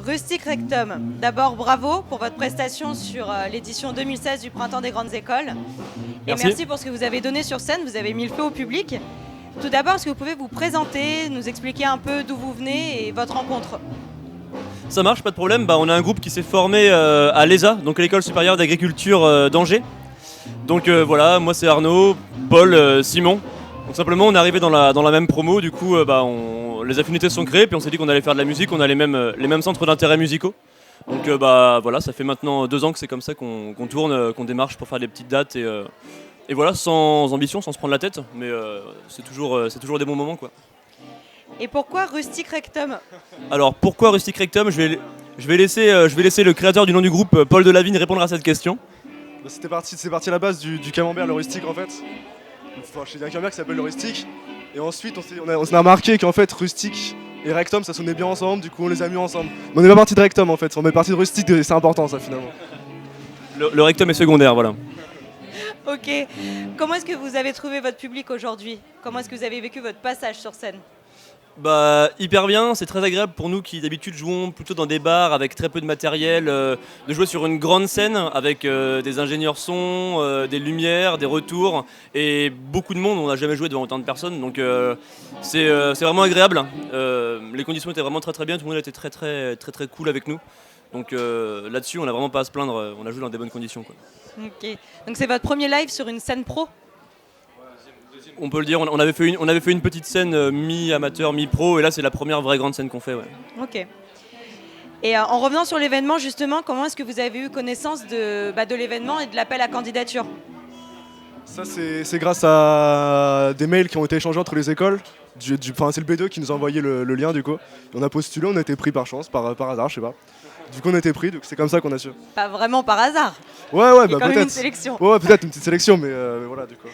Rustic Rectum, d'abord bravo pour votre prestation sur l'édition 2016 du Printemps des Grandes Écoles. Et merci pour ce que vous avez donné sur scène, vous avez mis le feu au public. Tout d'abord, est-ce que vous pouvez vous présenter, nous expliquer un peu d'où vous venez et votre rencontre? Ça marche, pas de problème. On a un groupe qui s'est formé à l'ESA, donc à l'École supérieure d'agriculture d'Angers. Donc voilà, moi c'est Arnaud, Paul, Simon. Donc simplement on est arrivé dans la même promo, du coup les affinités se sont créées, puis on s'est dit qu'on allait faire de la musique, on a les mêmes centres d'intérêt musicaux. Donc voilà, ça fait maintenant 2 ans que c'est comme ça qu'on tourne, qu'on démarche pour faire des petites dates et voilà, sans ambition, sans se prendre la tête, mais c'est toujours des bons moments quoi. Et pourquoi Rustic Rectum? Alors pourquoi Rustic Rectum? Je vais laisser le créateur du nom du groupe, Paul Delavigne, répondre à cette question. C'est parti à la base du camembert, le rustique en fait. Enfin, chez un camembert qui s'appelle le rustique. Et ensuite on a remarqué qu'en fait rustique et rectum ça sonnait bien ensemble, du coup on les a mis ensemble. Mais on n'est pas parti de rectum en fait, on est parti de rustique et c'est important ça finalement. Le rectum est secondaire, voilà. Ok. Comment est-ce que vous avez trouvé votre public aujourd'hui? Comment est-ce que vous avez vécu votre passage sur scène? Hyper bien, c'est très agréable pour nous qui d'habitude jouons plutôt dans des bars avec très peu de matériel, de jouer sur une grande scène avec des ingénieurs son, des lumières, des retours et beaucoup de monde. On n'a jamais joué devant autant de personnes, donc c'est vraiment agréable. Les conditions étaient vraiment très très bien, tout le monde était très très très très cool avec nous. Donc là-dessus on n'a vraiment pas à se plaindre, on a joué dans des bonnes conditions quoi. Ok. Donc c'est votre premier live sur une scène pro? On peut le dire, on avait fait une petite scène mi-amateur, mi-pro, et là c'est la première vraie grande scène qu'on fait. Ouais. Ok. Et en revenant sur l'événement, justement, comment est-ce que vous avez eu connaissance de l'événement et de l'appel à candidature? Ça c'est grâce à des mails qui ont été échangés entre les écoles. C'est le B2 qui nous a envoyé le lien du coup. On a postulé, on a été pris par chance, par hasard, je sais pas. Du coup on a été pris, donc c'est comme ça qu'on a su. Pas vraiment par hasard. Ouais, quand peut-être. Même une sélection. Ouais, peut-être une petite sélection, mais voilà du coup.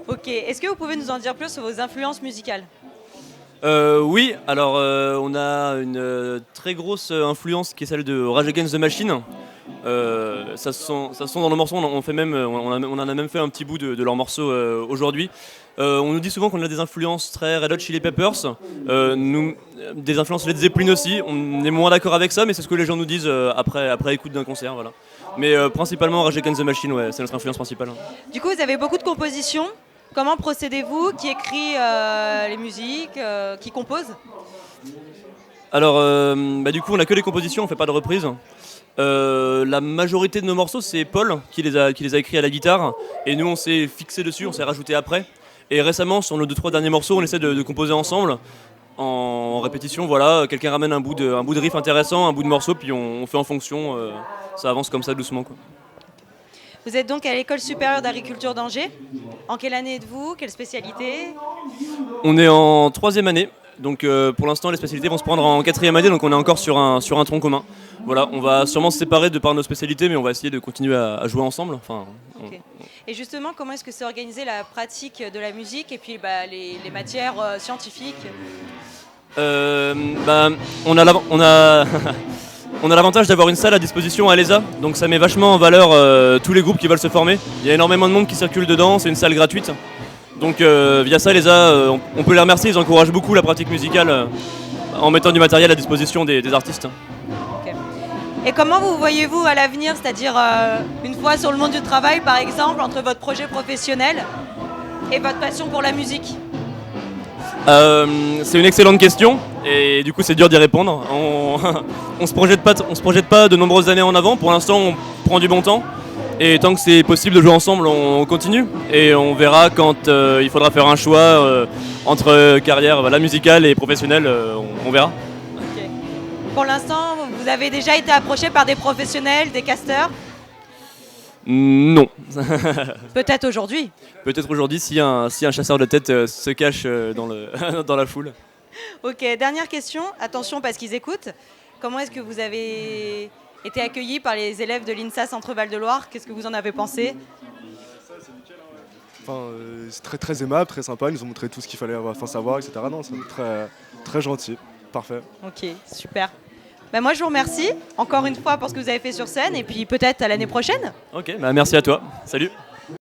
Ok, est-ce que vous pouvez nous en dire plus sur vos influences musicales? Oui, alors on a une très grosse influence qui est celle de Rage Against the Machine. Ça se sent dans le morceau, on en a même fait un petit bout de leur morceau aujourd'hui. On nous dit souvent qu'on a des influences très Red Hot Chili Peppers, des influences Led Zeppelin aussi. On est moins d'accord avec ça, mais c'est ce que les gens nous disent après écoute d'un concert. Voilà. Mais principalement Rage Against the Machine, ouais, c'est notre influence principale. Du coup, vous avez beaucoup de compositions. Comment procédez-vous? Qui écrit les musiques? Qui compose? Alors, du coup, on n'a que les compositions, on fait pas de reprises. La majorité de nos morceaux, c'est Paul qui les a écrits à la guitare. Et nous, on s'est fixé dessus, on s'est rajouté après. Et récemment, sur nos 2-3 derniers morceaux, on essaie de composer ensemble. En répétition, voilà, quelqu'un ramène un bout de riff intéressant, un bout de morceau, puis on fait en fonction. Ça avance comme ça, doucement, quoi. Vous êtes donc à l'École supérieure d'agriculture d'Angers. En quelle année êtes-vous? Quelle spécialité? On est en 3e année. Donc pour l'instant, les spécialités vont se prendre en 4e année, donc on est encore sur un tronc commun. Voilà, on va sûrement se séparer de par nos spécialités, mais on va essayer de continuer à jouer ensemble. Okay. Et justement, comment est-ce que c'est organisé la pratique de la musique et puis les matières scientifiques? On a l'avantage d'avoir une salle à disposition à l'ESA, donc ça met vachement en valeur tous les groupes qui veulent se former. Il y a énormément de monde qui circule dedans, c'est une salle gratuite. Donc via ça, l'ESA, on peut les remercier, ils encouragent beaucoup la pratique musicale en mettant du matériel à disposition des artistes. Okay. Et comment vous voyez-vous à l'avenir, c'est-à-dire une fois sur le monde du travail par exemple, entre votre projet professionnel et votre passion pour la musique? C'est une excellente question et du coup c'est dur d'y répondre. On se projette pas de nombreuses années en avant, pour l'instant on prend du bon temps. Et tant que c'est possible de jouer ensemble, on continue. Et on verra quand il faudra faire un choix entre carrière musicale et professionnelle, on verra. Okay. Pour l'instant, vous avez déjà été approché par des professionnels, des casteurs? Non. Peut-être aujourd'hui. Peut-être aujourd'hui si un chasseur de tête se cache dans la foule. Ok, dernière question. Attention parce qu'ils écoutent. Comment est-ce que vous avez été accueillis par les élèves de l'INSA Centre-Val de Loire? Qu'est-ce que vous en avez pensé? C'est très très aimable, très sympa, ils nous ont montré tout ce qu'il fallait savoir, etc. Non, c'est très, très gentil, parfait. Ok, super. Moi je vous remercie encore une fois pour ce que vous avez fait sur scène et puis peut-être à l'année prochaine. Ok, merci à toi, salut.